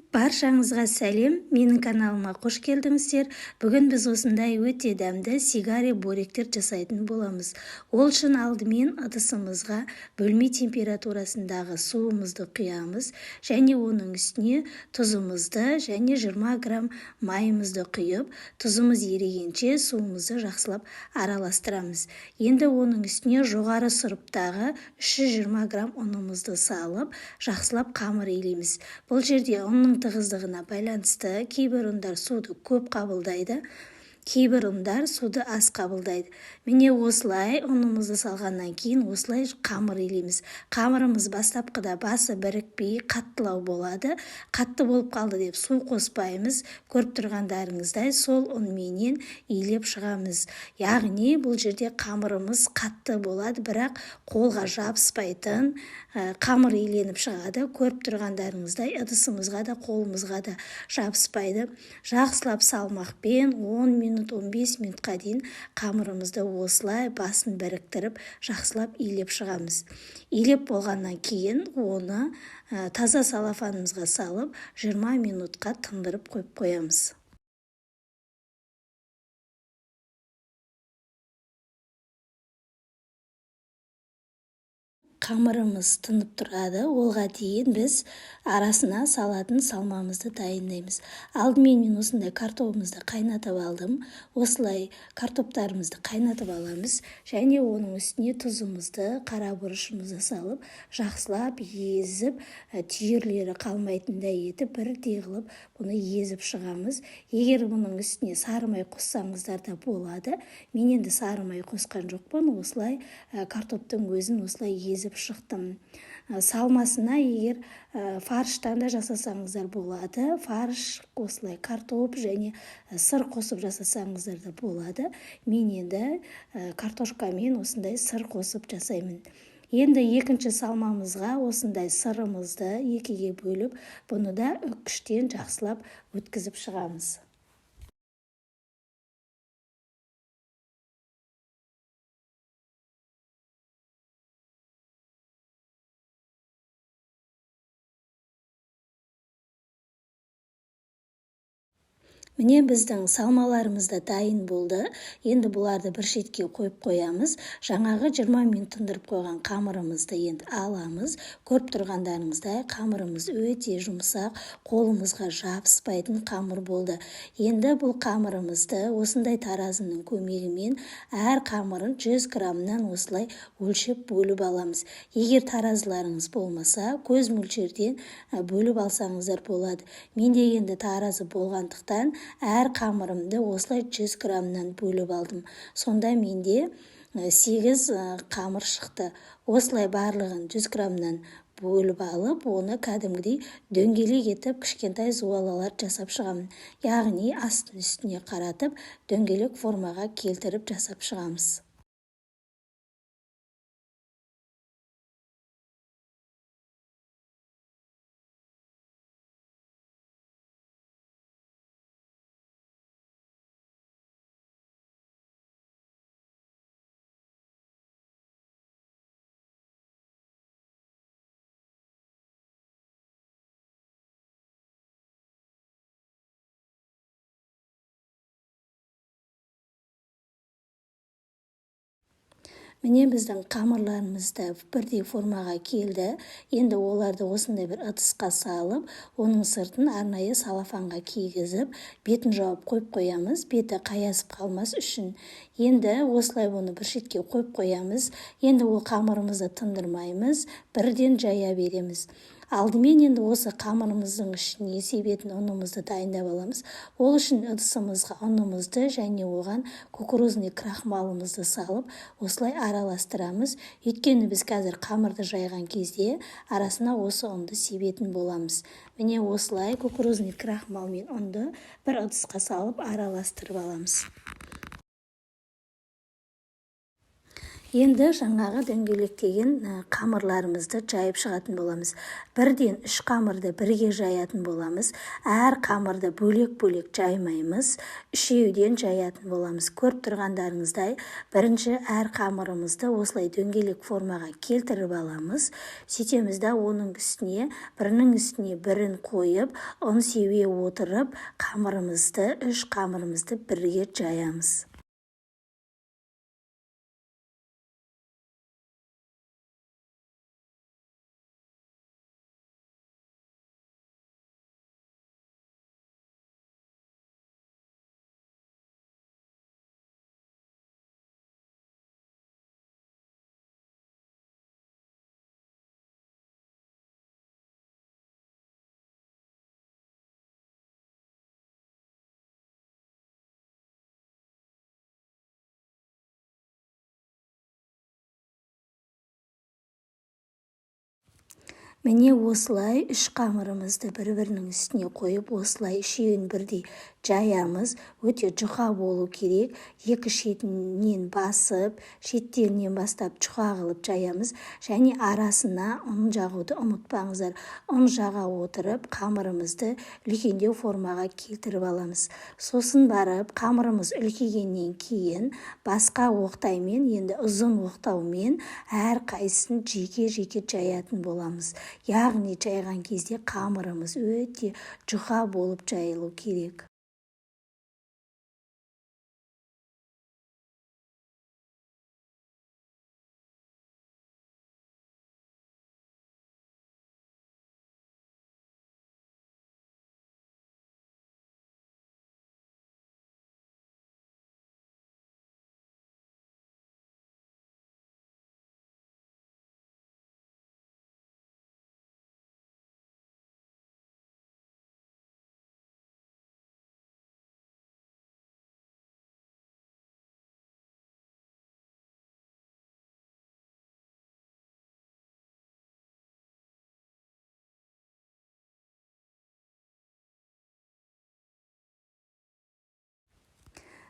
Баршаңызға сәлем, менің каналыма қош келдіңіздер. Бүгін біз осындай өте дәмді сигаре боректер жасайтын боламыз. Ол үшін алдымен ыдысымызға бөлме температурасындағы суымызды құямыз және оның үстіне тұзымызды және 20 грамм майымызды құйып, тұзымыз ерігенше суымызды жақсылап араластырамыз. Енді оның үстіне жоғары сұрыптағы 320 грамм ұнымызды салып, жақсылап қамыр илейміз. Бұл жерде ұнның тығыздығына байланысты кейбір ұндар суды көп қабылдайды, кейбір ұндар суды аз қабылдайды. Міне осылай ұнымызды салғаннан кейін осылай қамыр илейміз. Қамырымыз бастапқыда басы бірікпей қаттылау болады. Қатты болып қалды деп су қоспаймыз. Көріп тұрғандарыңыздай сол ұнменен илеп шығамыз. Яғни бұл жерде қамырымыз қатты болады, бірақ қолға жабыспайтын қамыр иленіп шығады. Көріп тұрғандарыңыздай ыдысымызға да қолымызға да жабыспайды. Жақсылап салмақпен 10 минут 15 минутқа дейін қамырымызды осылай басын біріктіріп жақсылап илеп шығамыз. Илеп болғаннан кейін оны таза салафанымызға салып 20 минутқа тындырып қойып қоямыз. Қамырымыз тынып тұрады, олға дейін біз арасына салатын салмамызды дайындаймыз. Алдымен мен осындай картопымызды қайнатып алдым. Осылай картоптарымызды қайнатып аламыз және оның үстіне тұзымызды, қара бұрышымызды салып, жақсылап езіп, түйірлері қалмайтындай етіп, бірдей қылып бұны езіп шығамыз. Егер бұның үстіне сары май қоссаңыздар да болады. Мен енді сары май қосқан жоқпын, осылай картоптың өзін осылай езіп шықтым. Салмасына егер фарштан да жасасаңыздар болады. Фарш осылай картоп және сыр қосып жасасаңыздар да болады. Мен енді картошкамен осындай сыр қосып жасаймын. Енді екінші салмамызға осындай сырымызды екіге бөліп, бұны да үккіштен жақсылап өткізіп шығамыз. Міне біздің салмаларымыз да дайын болды. Енді бұларды бір шетке қойып қоямыз. Жаңағы 20 минут тындырып қойған қамырымызды енді аламыз. Көріп тұрғандарыңыздай қамырымыз өте жұмсақ, қолымызға жабыспайтын қамыр болды. Енді бұл қамырымызды осындай таразының көмегімен әр қамырын 100 граммнан осылай өлшеп бөліп аламыз. Егер таразыларыңыз болмаса, көз мөлшерден бөліп алсаңыздар болады. Менде енді таразы болғандықтан әр қамырымды осылай 100 граммнан бөліп алдым. Сонда менде 8 қамыр шықты. Осылай барлығын 100 граммнан бөліп алып, оны кәдімгідей дөңгелек етіп кішкентай зуалалар жасап шығамын. Яғни астын үстіне қаратып, дөңгелек формаға келтіріп жасап шығамыз. Міне біздің қамырларымыз да бірдей формаға келді. Енді оларды осындай бір ыдысқа салып, оның сыртын арнайы салафанға кигізіп, бетін жауып қойып қоямыз, беті қаясып қалмас үшін. Енді осылай оны бір шетке қойып қоямыз. Енді ол қамырымызды тындырмаймыз, бірден жая береміз. Алдымен енді осы қамырымыздың ішіне себетін ұнымызды дайындап аламыз. Ол үшін ыдысымызға ұнымызды және оған кукурузный крахмалымызды салып, осылай араластырамыз. Өйткені біз қазір қамырды жайған кезде арасына осы ұнды себетін боламыз. Міне осылай кукурузный крахмал мен ұнды бір ыдысқа салып араластырып аламыз. Енді жаңағы дөңгелектеген қамырларымызды жайып шығатын боламыз. Бірден 3 қамырды бірге жаятын боламыз. Әр қамырды бөлек-бөлек жаймаймыз. Үшеуден жаятын боламыз. Көріп тұрғандарыңыздай, бірінші әр қамырымызды осылай дөңгелек формаға келтіріп аламыз. Сөйтеміз да оның үстіне, бірінің үстіне бірін қойып, ұн сеуе отырып, қамырымызды, 3 қамырымызды бірге жаямыз. Міне осылай 3 қамырымызды бір-бірінің үстіне қойып, осылай үшеуін бірдей жаямыз. Өте жұқа болу керек. Екі шетінен басып, шеттерінен бастап жұқа қылып жаямыз. Және арасына ұн жағуды ұмытпаңыздар. Ұн жаға отырып, қамырымызды үлкендеу формаға келтіріп аламыз. Сосын барып, қамырымыз үлкейгеннен кейін басқа оқтаймен, енді ұзын оқтаумен әр қайсысын жеке-жеке жаятын боламыз. Яғни жайған кезде қамырымыз өте жұқа болып жайылу керек.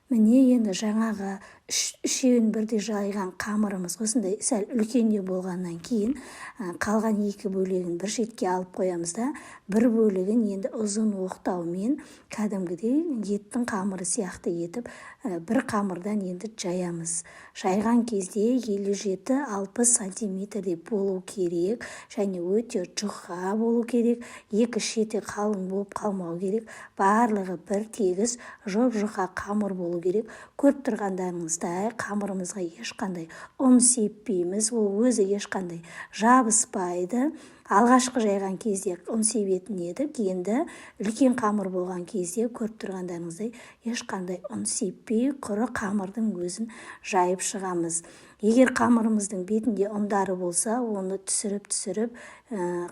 Міне енді жаңағы үшеуін бірдей жайған қамырымыз осындай сәл үлкендеу болғаннан кейін қалған 2 бөлігін бір шетке алып қоямыз да, бір бөлігін енді ұзын оқтаумен кәдімгідей еттің қамыры сияқты етіп бір қамырдан енді жаямыз. Жайған кезде 57-60 сантиметрдей болу керек және өте жұқа болу керек. Екі шеті қалың болып қалмау керек. Барлығы бір тегіс жұп-жұқа қамыр болу керек. Көріп тұрғандарыңыздай, қамырымызға ешқандай ұн сеппейміз, ол өзі ешқандай жабыспайды. Алғашқы жайған кезде ұн себетін едік, енді үлкен қамыр болған кезде көріп тұрғандарыңыздай ешқандай ұн сеппей, құры қамырдың өзін жайып шығамыз. Егер қамырымыздың бетінде ұндары болса, оны түсіріп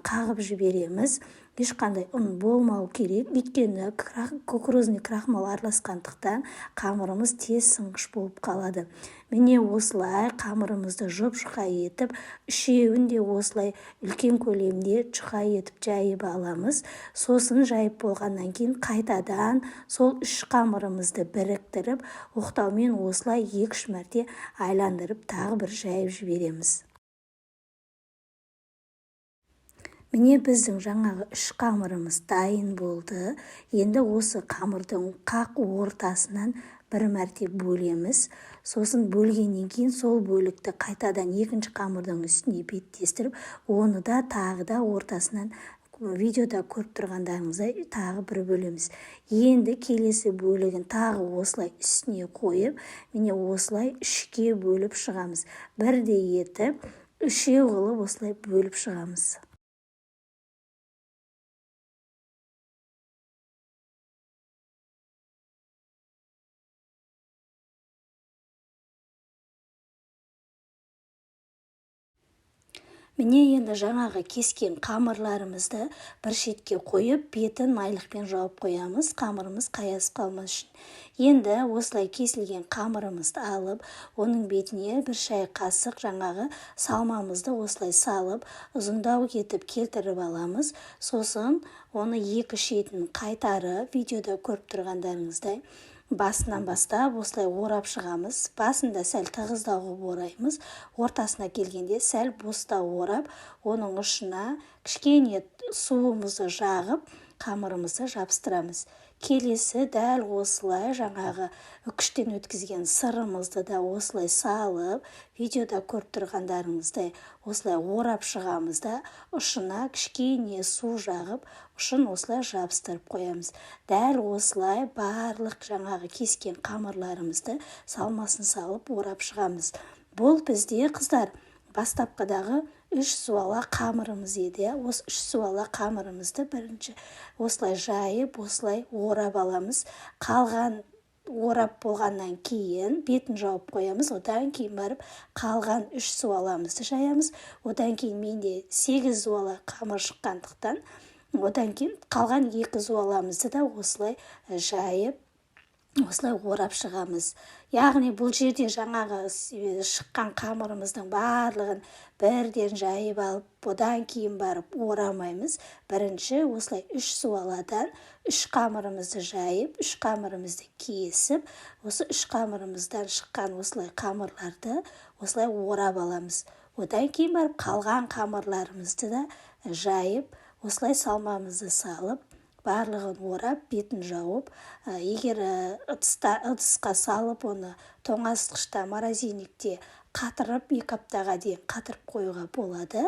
қағып жібереміз. Ешқандай ұн болмау керек, өйткені кукурузный крахмал араласқандықтан қамырымыз тез сынғыш болып қалады. Міне осылай қамырымызды жұп-жұқа етіп, үшеуін де осылай үлкен көлемде жұқа етіп жайып аламыз. Сосын жайып болғаннан кейін қайтадан сол 3 қамырымызды біріктіріп, оқтаумен осылай 2-3 мәрте айландырып, тағы бір жайып жібереміз. Міне біздің жаңағы 3 қамырымыз дайын болды. Енді осы қамырдың қақ ортасынан бір мәрте бөлеміз. Сосын бөлгеннен кейін сол бөлікті қайтадан екінші қамырдың үстіне беттестіріп, оны да тағы да ортасынан видеода көріп тұрғандарыңыздай тағы бір бөлеміз. Енді келесі бөлігін тағы осылай үстіне қойып, міне осылай 3-ке бөліп шығамыз. Бірдей етіп, 3-еу қылып осылай бөліп шығамыз. Міне енді жаңағы кескен қамырларымызды бір шетке қойып, бетін майлықпен жауып қоямыз, қамырымыз қаясып қалмас үшін. Енді осылай кесілген қамырымызды алып, оның бетіне бір шай қасық жаңағы салмамызды осылай салып, ұзындау етіп келтіріп аламыз. Сосын оны екі шетін қайтарып, видеода көріп тұрғандарыңыздай, басынан бастап осылай орап шығамыз. Басында сәл тығыздау қылып ораймыз. Ортасына келгенде сәл бостау орап, оның ұшына кішкене суымызды жағып, қамырымызды жабыстырамыз. Келесі дәл осылай жаңағы үкіштен өткізген сырымызды да осылай салып, видеода көріп тұрғандарыңыздай осылай орап шығамыз да, ұшына кішкене су жағып, ұшын осылай жабыстырып қоямыз. Дәл осылай барлық жаңағы кескен қамырларымызды салмасын салып орап шығамыз. Бұл бізде қыздар бастапқыдағы 3 суала қамырымыз еді. Осы 3 суала қамырымызды бірінші осылай жайып, осылай орап аламыз. Қалған орап болғаннан кейін бетін жауып қоямыз. Одан кейін барып қалған 3 суаламызды жаямыз. Одан кейін менде 8 суала қамыр шыққандықтан, одан кейін қалған 2 суаламызды да осылай жайып, осылай орап шығамыз. Яғни бұл жерде жаңағы шыққан қамырымыздың барлығын бірден жайып алып, одан кейін барып орамаймыз. Бірінші осылай 3 суаладан 3 қамырымызды жайып, 3 қамырымызды кесіп, осы 3 қамырымыздан шыққан осылай қамырларды осылай орап аламыз. Одан кейін барып қалған қамырларымызды да жайып, осылай салмамызды салып, барлығын орап, бетін жауып, егер ыдысқа салып, оны тоңазытқышта, морозильникте қатырып, 2 аптаға дейін қатырып қоюға болады.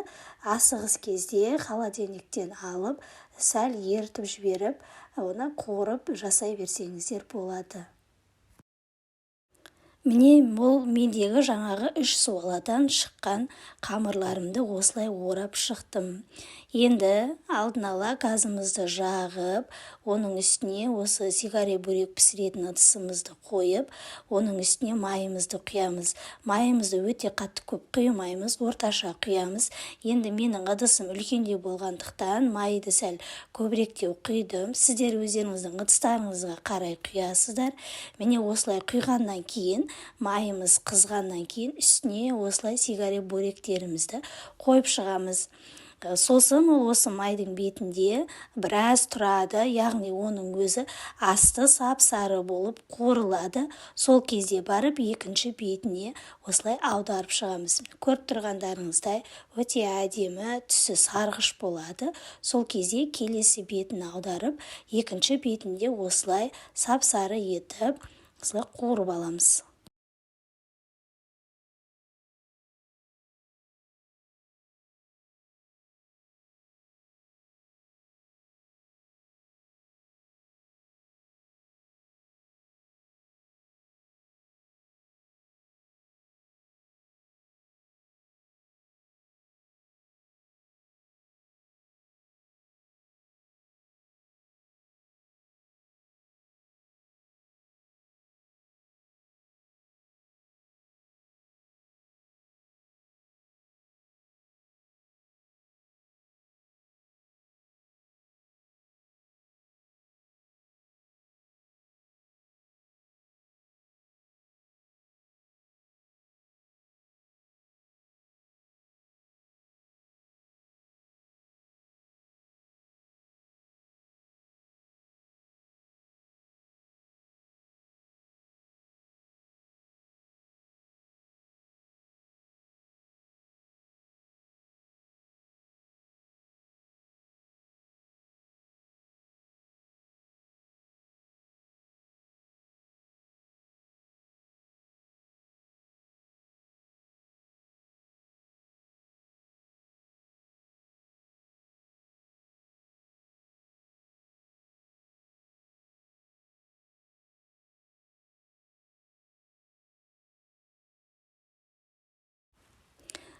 Асығыс кезде холодильниктен алып, сәл ертіп жіберіп, оны қуырып жасай берсеңіздер болады. Міне бұл мендегі жаңағы 3 суаладан шыққан қамырларымды осылай орап шықтым. Енді алдын ала газымызды жағып, оның үстіне осы сигаре бурек пісіретін ыдысымызды қойып, оның үстіне майымызды құямыз. Майымызды өте қатты көп құймаймыз, орташа құямыз. Енді менің ыдысым үлкендеу болғандықтан майды сәл көбіректеу құйдым. Сіздер өздеріңіздің ыдыстарыңызға қарай құясыздар. Міне осылай құйғаннан кейін, майымыз қызғаннан кейін үстіне осылай сигаре буректерімізді қойып шығамыз. Сосын осы майдың бетінде біраз тұрады, яғни оның өзі асты сап-сары болып қуырылады. Сол кезде барып екінші бетіне осылай аударып шығамыз. Көріп тұрғандарыңыздай өте әдемі, түсі сарғыш болады. Сол кезде келесі бетін аударып, екінші бетінде осылай сап-сары етіп, осылай қуырып аламыз.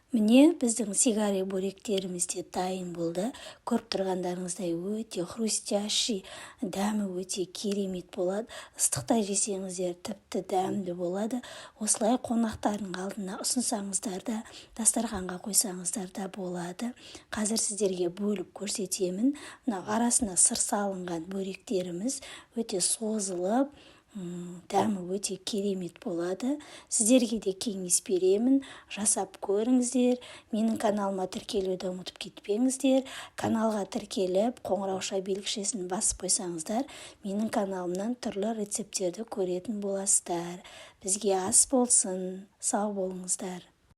Міне біздің сигаре буректеріміз де дайын болды. Көріп тұрғандарыңыздай өте хрустящий, дәмі өте керемет болады. Ыстықта жесеңіздер тіпті дәмді болады. Осылай қонақтардың алдына ұсынсаңыздар да, дастарханға қойсаңыздар да болады. Қазір сіздерге бөліп көрсетемін. Мына арасына сыр салынған буректеріміз өте созылып, дәмі өте керемет болады. Сіздерге де кеңес беремін, жасап көріңіздер. Менің каналыма тіркелуді ұмытып кетпеңіздер. Каналға тіркеліп, қоңырауша белгішесін басып қойсаңыздар, менің каналымнан түрлі рецепттерді көретін боласыздар. Бізге ас болсын, сау болыңыздар.